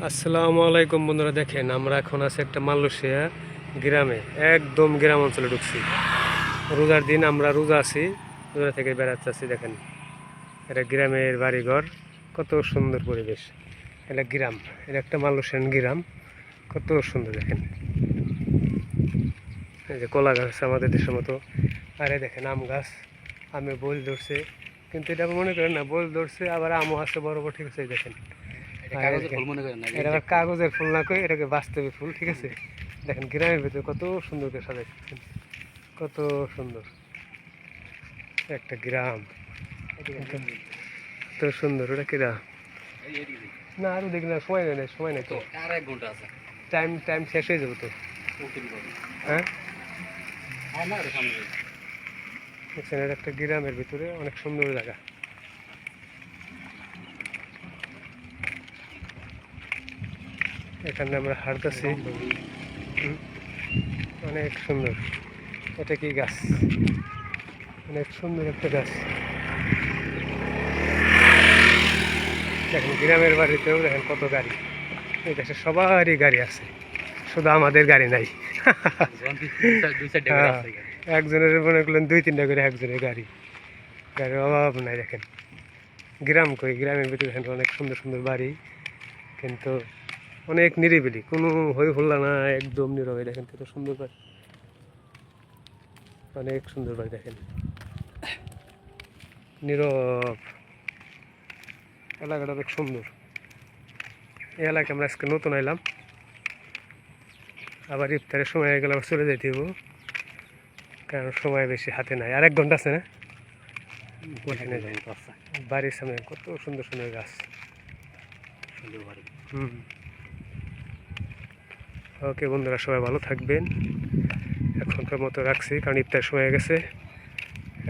আসসালামু আলাইকুম বন্ধুরা, দেখেন আমরা এখন আছি একটা মালয়েশিয়া গ্রামে, একদম গ্রাম অঞ্চলে ঢুকছি। রোজার দিন আমরা রোজা আছি, রোজা থেকে বেড়াতে আছি। দেখেন এটা গ্রামের বাড়িঘর, কত সুন্দর পরিবেশ। এটা গ্রাম, এটা একটা মালয়েশিয়ান গ্রাম, কত সুন্দর দেখেন। এই যে কলা গাছ আমাদের দেশের মতো, আর এই দেখেন আম গাছ, আমে বল ধরছে, কিন্তু এটা মনে করেন না বল ধরছে, আবার আমও আছে বড় বড়, ঠিক আছে। এই দেখেন এটা আবার কাগজের ফুল না করে এটাকে বাস্তবে ফুল, ঠিক আছে। দেখেন গ্রামের ভিতরে কত সুন্দর করে সাজাইছেন, কত সুন্দর একটা গ্রাম, কত সুন্দর। ওটা কিরা না আরো দেখি না, সময় নেই, সময় নেই তো, টাইম টাইম শেষ হয়ে যাবে তো। হ্যাঁ দেখছেন, এটা একটা গ্রামের ভিতরে অনেক সুন্দর জায়গা। এখানে আমরা হাঁটতেছি, অনেক সুন্দর। এটা কি গাছ, অনেক সুন্দর একটা গাছ। দেখেন গ্রামের বাড়িতেও দেখেন কত গাড়ি, এই দেশে সবারই গাড়ি আছে, শুধু আমাদের গাড়ি নাই। একজনের মনে করলেন 2-3টা করে একজনের গাড়ি, গাড়ির অভাব নাই। দেখেন গ্রাম কই, গ্রামের ভিতরে দেখেন অনেক সুন্দর সুন্দর বাড়ি, কিন্তু অনেক নিরিবিলি, কোনো হই হল্লা না, একদম নীরবে। দেখেন কত সুন্দর বাড়ি, অনেক সুন্দর বাড়ি। দেখেন নীরব, এলাকাটা অনেক সুন্দর। এই এলাকায় আমরা আজকে নতুন এলাম, আবার ইফতারের সময় হয়ে গেলে আবার চলে যেতে হইব, কারণ সময় বেশি হাতে নাই। আর 1 ঘন্টা আছে না, বাড়ির সামনে কত সুন্দর সুন্দর গাছ, সুন্দর বাড়ি। ওকে বন্ধুরা, সবাই ভালো থাকবেন। এখনকার মতো রাখছি, কারণ ইফতার সময় হয়ে গেছে,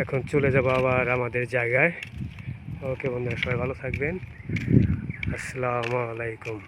এখন চলে যাব আবার আমাদের জায়গায়। ওকে বন্ধুরা, সবাই ভালো থাকবেন। আসসালামু আলাইকুম।